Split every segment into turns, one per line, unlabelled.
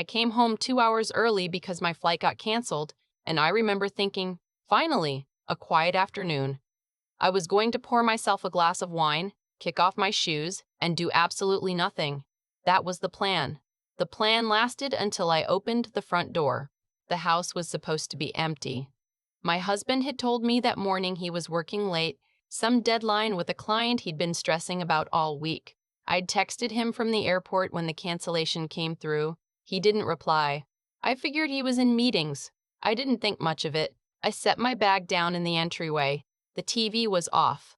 I came home 2 hours early because my flight got canceled, and I remember thinking, finally, a quiet afternoon. I was going to pour myself a glass of wine, kick off my shoes, and do absolutely nothing. That was the plan. The plan lasted until I opened the front door. The house was supposed to be empty. My husband had told me that morning he was working late, some deadline with a client he'd been stressing about all week. I'd texted him from the airport when the cancellation came through. He didn't reply. I figured he was in meetings. I didn't think much of it. I set my bag down in the entryway. The TV was off.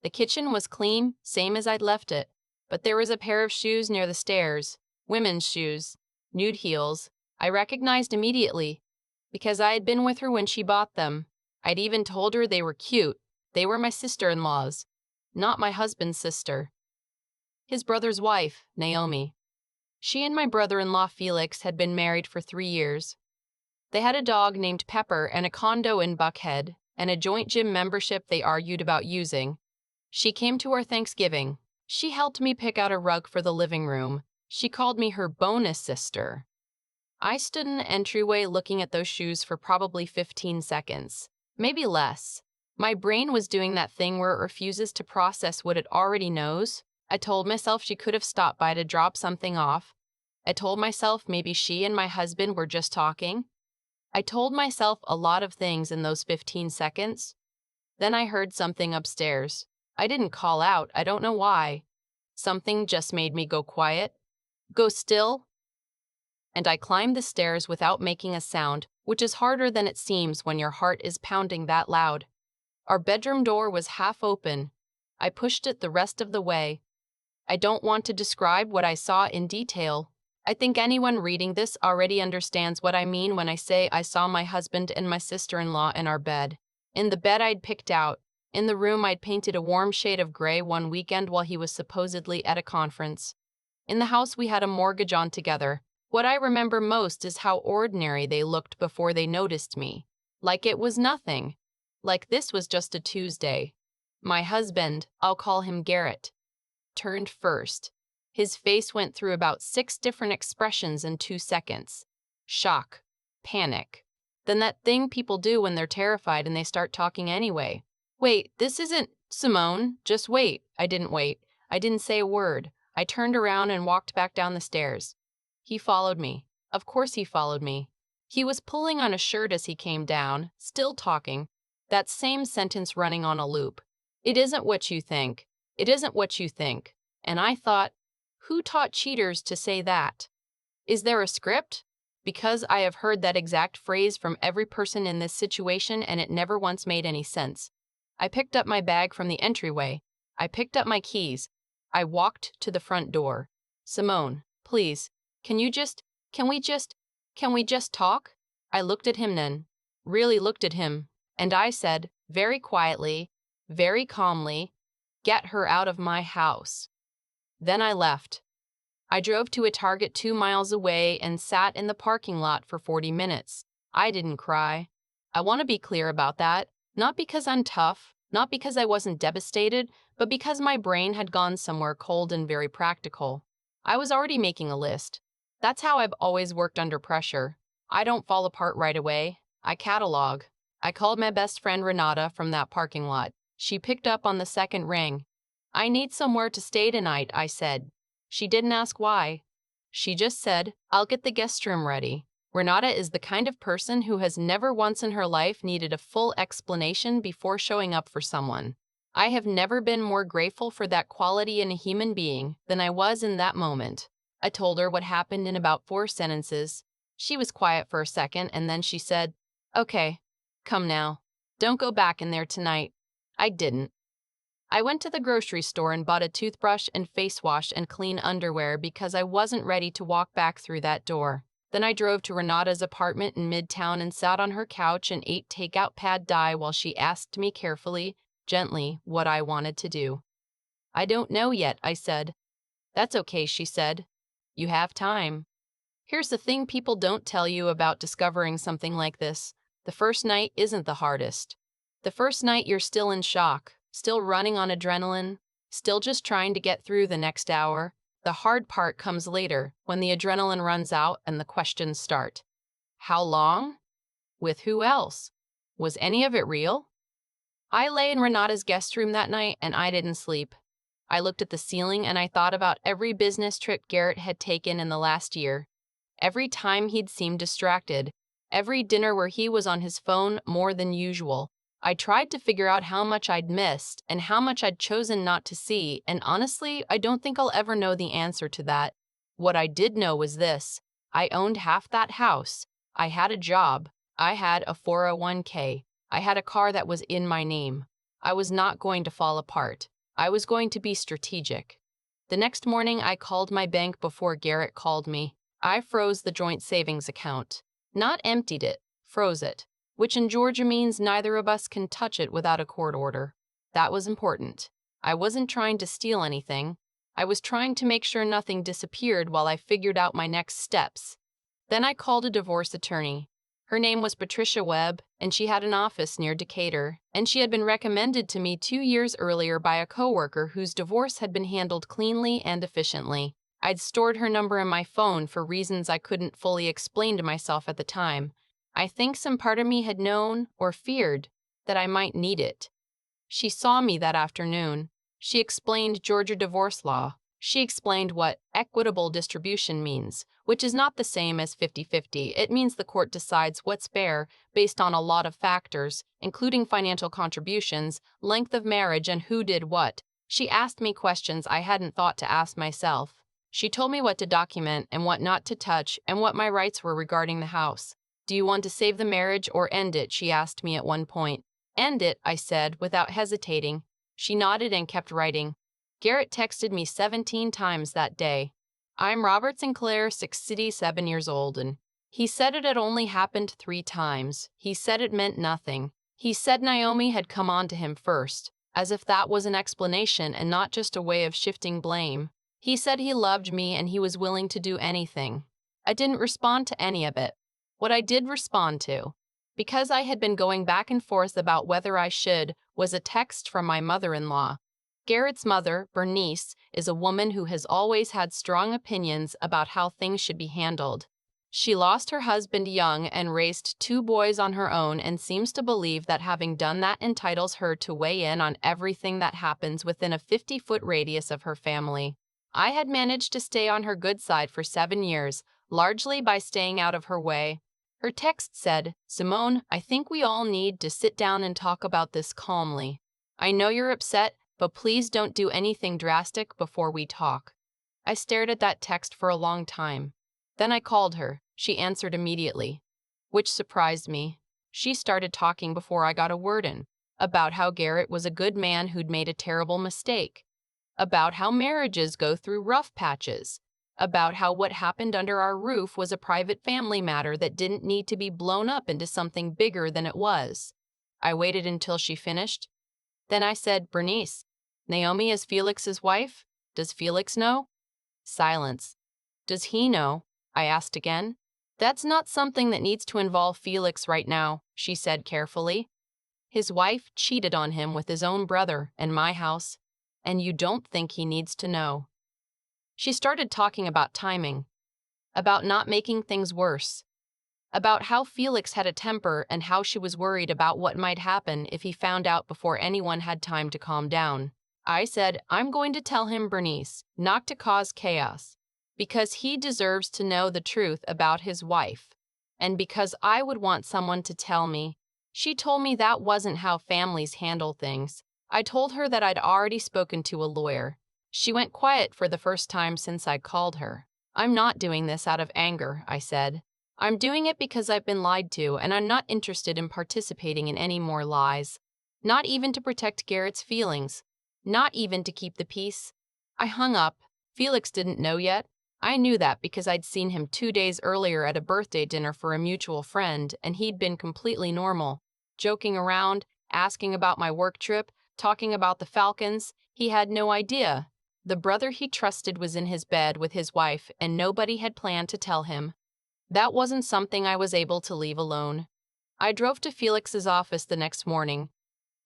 The kitchen was clean, same as I'd left it, but there was a pair of shoes near the stairs, women's shoes, nude heels. I recognized immediately, because I had been with her when she bought them. I'd even told her they were cute. They were my sister-in-law's, not my husband's sister. His brother's wife, Naomi. She and my brother-in-law Felix had been married for 3 years. They had a dog named Pepper and a condo in Buckhead, and a joint gym membership they argued about using. She came to our Thanksgiving. She helped me pick out a rug for the living room. She called me her bonus sister. I stood in the entryway looking at those shoes for probably 15 seconds, maybe less. My brain was doing that thing where it refuses to process what it already knows. I told myself she could have stopped by to drop something off. I told myself maybe she and my husband were just talking. I told myself a lot of things in those 15 seconds. Then I heard something upstairs. I didn't call out, I don't know why. Something just made me go quiet, go still. And I climbed the stairs without making a sound, which is harder than it seems when your heart is pounding that loud. Our bedroom door was half open. I pushed it the rest of the way. I don't want to describe what I saw in detail. I think anyone reading this already understands what I mean when I say I saw my husband and my sister-in-law in our bed. In the bed I'd picked out. In the room I'd painted a warm shade of gray one weekend while he was supposedly at a conference. In the house we had a mortgage on together. What I remember most is how ordinary they looked before they noticed me. Like it was nothing. Like this was just a Tuesday. My husband, I'll call him Garrett, turned first. His face went through about 6 different expressions in 2 seconds. Shock. Panic. Then that thing people do when they're terrified and they start talking anyway. Wait, this isn't Simone. Just wait. I didn't wait. I didn't say a word. I turned around and walked back down the stairs. He followed me. Of course he followed me. He was pulling on a shirt as he came down, still talking. That same sentence running on a loop. It isn't what you think. It isn't what you think. And I thought, who taught cheaters to say that? Is there a script? Because I have heard that exact phrase from every person in this situation and it never once made any sense. I picked up my bag from the entryway. I picked up my keys. I walked to the front door. Simone, please, can we just talk? I looked at him then, really looked at him, and I said, very quietly, very calmly, get her out of my house. Then I left. I drove to a Target 2 miles away and sat in the parking lot for 40 minutes. I didn't cry. I want to be clear about that, not because I'm tough, not because I wasn't devastated, but because my brain had gone somewhere cold and very practical. I was already making a list. That's how I've always worked under pressure. I don't fall apart right away. I catalog. I called my best friend Renata from that parking lot. She picked up on the second ring. I need somewhere to stay tonight, I said. She didn't ask why. She just said, I'll get the guest room ready. Renata is the kind of person who has never once in her life needed a full explanation before showing up for someone. I have never been more grateful for that quality in a human being than I was in that moment. I told her what happened in about 4 sentences. She was quiet for a second and then she said, okay, come now. Don't go back in there tonight. I didn't. I went to the grocery store and bought a toothbrush and face wash and clean underwear because I wasn't ready to walk back through that door. Then I drove to Renata's apartment in Midtown and sat on her couch and ate takeout pad thai while she asked me carefully, gently, what I wanted to do. I don't know yet, I said. That's okay, she said. You have time. Here's the thing people don't tell you about discovering something like this. The first night isn't the hardest. The first night you're still in shock, still running on adrenaline, still just trying to get through the next hour. The hard part comes later, when the adrenaline runs out and the questions start. How long? With who else? Was any of it real? I lay in Renata's guest room that night and I didn't sleep. I looked at the ceiling and I thought about every business trip Garrett had taken in the last year. Every time he'd seemed distracted. Every dinner where he was on his phone more than usual. I tried to figure out how much I'd missed and how much I'd chosen not to see, and honestly, I don't think I'll ever know the answer to that. What I did know was this: I owned half that house. I had a job. I had a 401k. I had a car that was in my name. I was not going to fall apart. I was going to be strategic. The next morning, I called my bank before Garrett called me. I froze the joint savings account. Not emptied it, froze it, which in Georgia means neither of us can touch it without a court order. That was important. I wasn't trying to steal anything. I was trying to make sure nothing disappeared while I figured out my next steps. Then I called a divorce attorney. Her name was Patricia Webb, and she had an office near Decatur, and she had been recommended to me 2 years earlier by a coworker whose divorce had been handled cleanly and efficiently. I'd stored her number in my phone for reasons I couldn't fully explain to myself at the time. I think some part of me had known, or feared, that I might need it. She saw me that afternoon. She explained Georgia divorce law. She explained what equitable distribution means, which is not the same as 50-50. It means the court decides what's fair based on a lot of factors, including financial contributions, length of marriage, and who did what. She asked me questions I hadn't thought to ask myself. She told me what to document and what not to touch and what my rights were regarding the house. Do you want to save the marriage or end it? She asked me at one point. End it, I said, without hesitating. She nodded and kept writing. Garrett texted me 17 times that day. I'm Robert Sinclair, 67 years old, and he said it had only happened 3 times. He said it meant nothing. He said Naomi had come on to him first, as if that was an explanation and not just a way of shifting blame. He said he loved me and he was willing to do anything. I didn't respond to any of it. What I did respond to, because I had been going back and forth about whether I should, was a text from my mother-in-law. Garrett's mother, Bernice, is a woman who has always had strong opinions about how things should be handled. She lost her husband young and raised 2 boys on her own and seems to believe that having done that entitles her to weigh in on everything that happens within a 50-foot radius of her family. I had managed to stay on her good side for 7 years, largely by staying out of her way. Her text said, "Simone, I think we all need to sit down and talk about this calmly. I know you're upset, but please don't do anything drastic before we talk." I stared at that text for a long time. Then I called her. She answered immediately, which surprised me. She started talking before I got a word in, about how Garrett was a good man who'd made a terrible mistake, about how marriages go through rough patches, about how what happened under our roof was a private family matter that didn't need to be blown up into something bigger than it was. I waited until she finished. Then I said, "Bernice, Naomi is Felix's wife? Does Felix know?" Silence. "Does he know?" I asked again. "That's not something that needs to involve Felix right now," she said carefully. "His wife cheated on him with his own brother in my house, and you don't think he needs to know." She started talking about timing, about not making things worse, about how Felix had a temper and how she was worried about what might happen if he found out before anyone had time to calm down. I said, "I'm going to tell him, Bernice, not to cause chaos, because he deserves to know the truth about his wife, and because I would want someone to tell me." She told me that wasn't how families handle things. I told her that I'd already spoken to a lawyer. She went quiet for the first time since I'd called her. "I'm not doing this out of anger," I said. "I'm doing it because I've been lied to, and I'm not interested in participating in any more lies. Not even to protect Garrett's feelings. Not even to keep the peace." I hung up. Felix didn't know yet. I knew that because I'd seen him 2 days earlier at a birthday dinner for a mutual friend, and he'd been completely normal. Joking around, asking about my work trip, talking about the Falcons. He had no idea. The brother he trusted was in his bed with his wife, and nobody had planned to tell him. That wasn't something I was able to leave alone. I drove to Felix's office the next morning.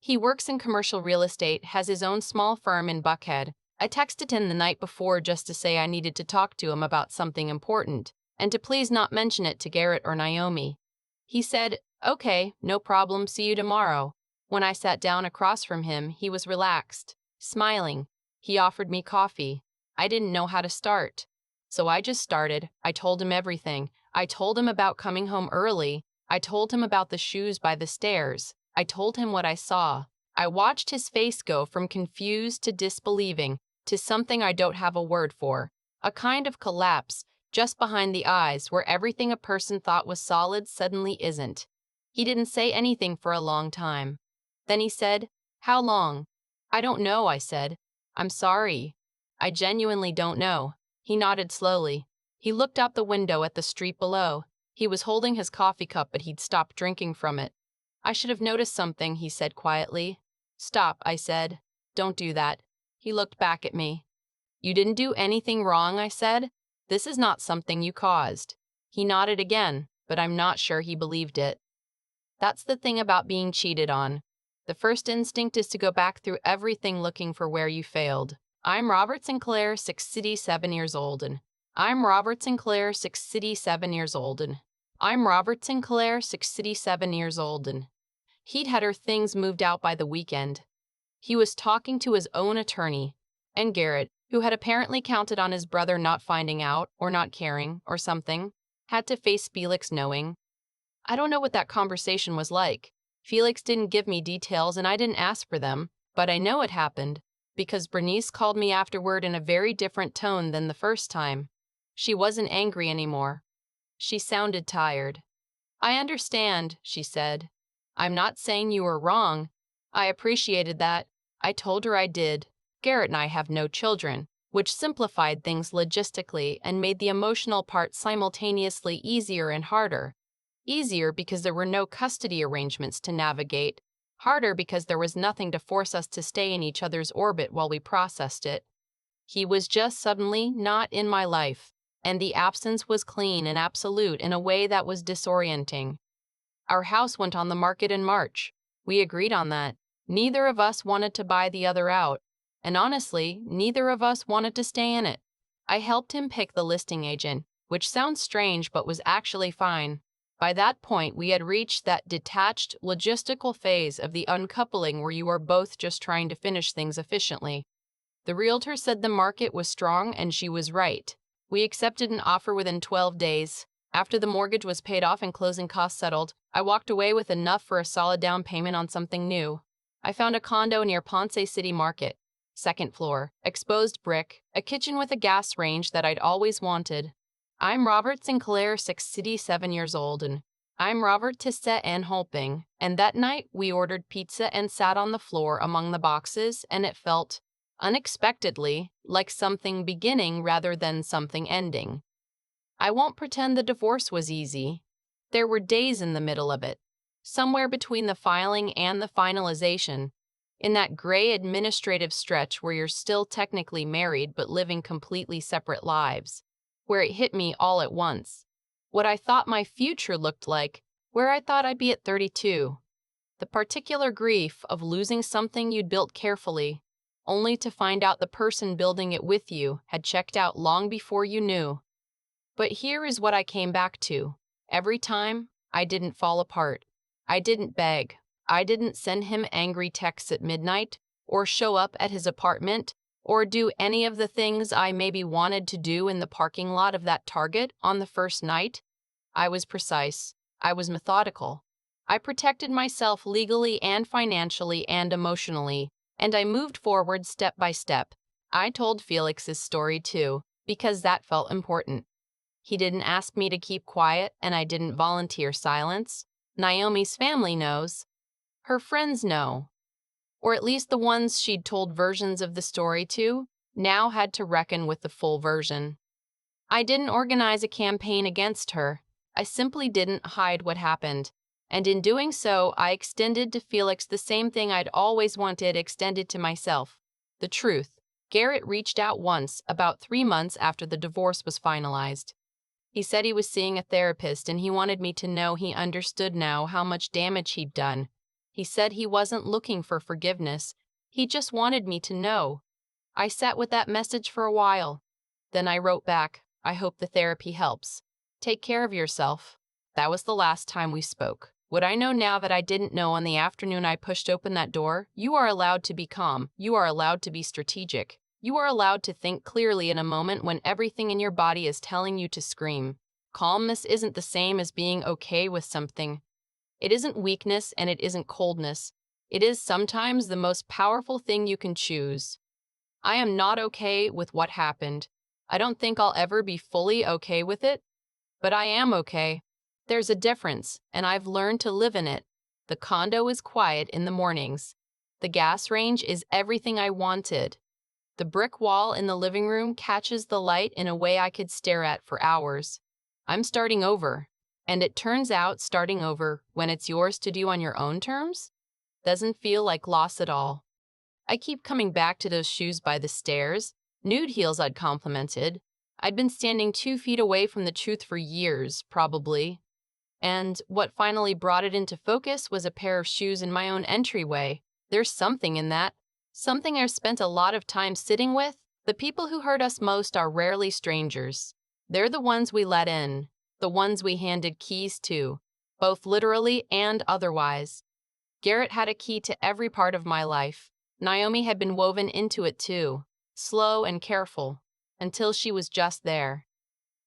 He works in commercial real estate, has his own small firm in Buckhead. I texted him the night before just to say I needed to talk to him about something important, and to please not mention it to Garrett or Naomi. He said, "Okay, no problem, see you tomorrow." When I sat down across from him, he was relaxed, smiling. He offered me coffee. I didn't know how to start. So I just started. I told him everything. I told him about coming home early. I told him about the shoes by the stairs. I told him what I saw. I watched his face go from confused to disbelieving to something I don't have a word for, a kind of collapse just behind the eyes where everything a person thought was solid suddenly isn't. He didn't say anything for a long time. Then he said, "How long?" "I don't know," I said. "I'm sorry. I genuinely don't know." He nodded slowly. He looked out the window at the street below. He was holding his coffee cup, but he'd stopped drinking from it. "I should have noticed something," he said quietly. "Stop," I said. "Don't do that." He looked back at me. "You didn't do anything wrong," I said. "This is not something you caused." He nodded again, but I'm not sure he believed it. That's the thing about being cheated on. The first instinct is to go back through everything looking for where you failed. I'm Robert Sinclair, 67 years old, and I'm Robert Sinclair, 67 years old, and I'm Robert Sinclair, 67 years old, and he'd had her things moved out by the weekend. He was talking to his own attorney, and Garrett, who had apparently counted on his brother not finding out or not caring or something, had to face Felix knowing. I don't know what that conversation was like. Felix didn't give me details and I didn't ask for them, but I know it happened because Bernice called me afterward in a very different tone than the first time. She wasn't angry anymore. She sounded tired. "I understand," she said. "I'm not saying you were wrong. I appreciated that. I told her I did. Garrett and I have no children, which simplified things logistically and made the emotional part simultaneously easier and harder. Easier because there were no custody arrangements to navigate. Harder because there was nothing to force us to stay in each other's orbit while we processed it. He was just suddenly not in my life, and the absence was clean and absolute in a way that was disorienting. Our house went on the market in March. We agreed on that. Neither of us wanted to buy the other out, and honestly, neither of us wanted to stay in it. I helped him pick the listing agent, which sounds strange but was actually fine. By that point, we had reached that detached, logistical phase of the uncoupling where you are both just trying to finish things efficiently. The realtor said the market was strong and she was right. We accepted an offer within 12 days. After the mortgage was paid off and closing costs settled, I walked away with enough for a solid down payment on something new. I found a condo near Ponce City Market. Second floor, exposed brick, a kitchen with a gas range that I'd always wanted. I'm Robert Sinclair, 67 years old, and I'm Robert Tissette and Holping, and that night we ordered pizza and sat on the floor among the boxes, and it felt, unexpectedly, like something beginning rather than something ending. I won't pretend the divorce was easy. There were days in the middle of it, somewhere between the filing and the finalization, in that gray administrative stretch where you're still technically married but living completely separate lives, where it hit me all at once. What I thought my future looked like, where I thought I'd be at 32. The particular grief of losing something you'd built carefully, only to find out the person building it with you had checked out long before you knew. But here is what I came back to. Every time, I didn't fall apart. I didn't beg. I didn't send him angry texts at midnight, or show up at his apartment, or do any of the things I maybe wanted to do in the parking lot of that Target on the first night. I was precise. I was methodical. I protected myself legally and financially and emotionally, and I moved forward step by step. I told Felix's story too, because that felt important. He didn't ask me to keep quiet, and I didn't volunteer silence. Naomi's family knows. Her friends know. Or at least the ones she'd told versions of the story to, now had to reckon with the full version. I didn't organize a campaign against her. I simply didn't hide what happened. And in doing so, I extended to Felix the same thing I'd always wanted extended to myself. The truth. Garrett reached out once, about 3 months after the divorce was finalized. He said he was seeing a therapist and he wanted me to know he understood now how much damage he'd done. He said he wasn't looking for forgiveness. He just wanted me to know. I sat with that message for a while. Then I wrote back, I hope the therapy helps. Take care of yourself. That was the last time we spoke. What I know now that I didn't know on the afternoon I pushed open that door, you are allowed to be calm. You are allowed to be strategic. You are allowed to think clearly in a moment when everything in your body is telling you to scream. Calmness isn't the same as being okay with something. It isn't weakness and it isn't coldness. It is sometimes the most powerful thing you can choose. I am not okay with what happened. I don't think I'll ever be fully okay with it, but I am okay. There's a difference, and I've learned to live in it. The condo is quiet in the mornings. The gas range is everything I wanted. The brick wall in the living room catches the light in a way I could stare at for hours. I'm starting over, and it turns out starting over when it's yours to do on your own terms doesn't feel like loss at all. I keep coming back to those shoes by the stairs, nude heels I'd complimented. I'd been standing 2 feet away from the truth for years, probably. And what finally brought it into focus was a pair of shoes in my own entryway. There's something in that. Something I've spent a lot of time sitting with. The people who hurt us most are rarely strangers. They're the ones we let in, the ones we handed keys to, both literally and otherwise. Garrett had a key to every part of my life. Naomi had been woven into it too, slow and careful, until she was just there.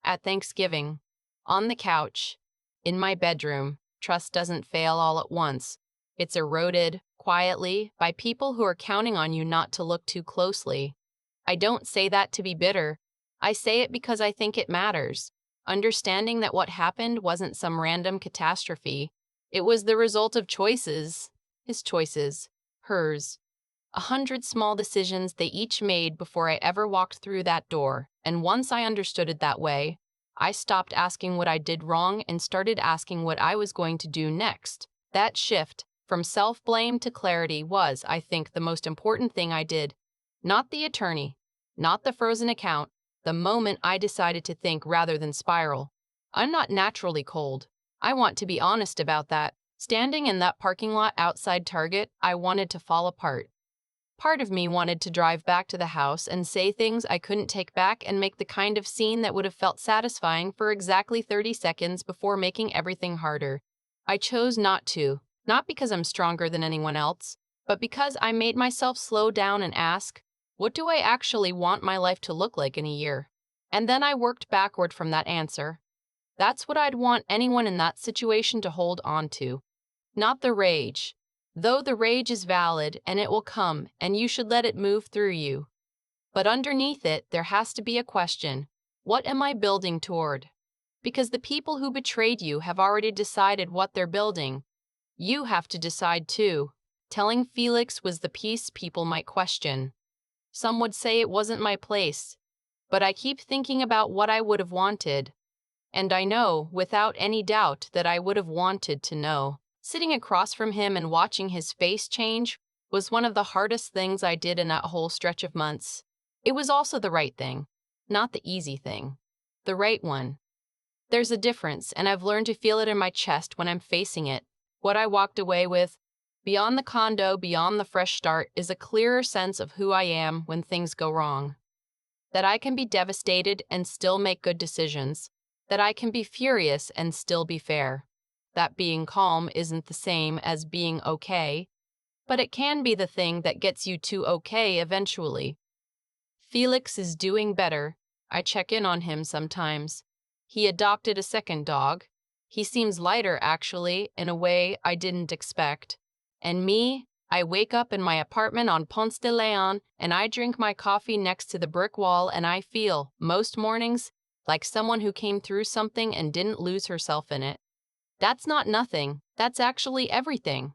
At Thanksgiving, on the couch, in my bedroom, trust doesn't fail all at once. It's eroded, quietly, by people who are counting on you not to look too closely. I don't say that to be bitter. I say it because I think it matters. Understanding that what happened wasn't some random catastrophe. It was the result of choices. His choices. Hers. 100 small decisions they each made before I ever walked through that door, and once I understood it that way, I stopped asking what I did wrong and started asking what I was going to do next. That shift, from self-blame to clarity, was, I think, the most important thing I did. Not the attorney, not the frozen account, the moment I decided to think rather than spiral. I'm not naturally cold. I want to be honest about that. Standing in that parking lot outside Target, I wanted to fall apart. Part of me wanted to drive back to the house and say things I couldn't take back and make the kind of scene that would have felt satisfying for exactly 30 seconds before making everything harder. I chose not to, not because I'm stronger than anyone else, but because I made myself slow down and ask, what do I actually want my life to look like in a year? And then I worked backward from that answer. That's what I'd want anyone in that situation to hold on to. Not the rage. Though the rage is valid and it will come and you should let it move through you. But underneath it, there has to be a question. What am I building toward? Because the people who betrayed you have already decided what they're building. You have to decide too. Telling Felix was the piece people might question. Some would say it wasn't my place. But I keep thinking about what I would have wanted. And I know, without any doubt, that I would have wanted to know. Sitting across from him and watching his face change was one of the hardest things I did in that whole stretch of months. It was also the right thing, not the easy thing. The right one. There's a difference, and I've learned to feel it in my chest when I'm facing it. What I walked away with, beyond the condo, beyond the fresh start, is a clearer sense of who I am when things go wrong. That I can be devastated and still make good decisions. That I can be furious and still be fair. That being calm isn't the same as being okay, but it can be the thing that gets you to okay eventually. Felix is doing better. I check in on him sometimes. He adopted a second dog. He seems lighter, actually, in a way I didn't expect. And me, I wake up in my apartment on Ponce de Leon and I drink my coffee next to the brick wall and I feel, most mornings, like someone who came through something and didn't lose herself in it. That's not nothing. That's actually everything.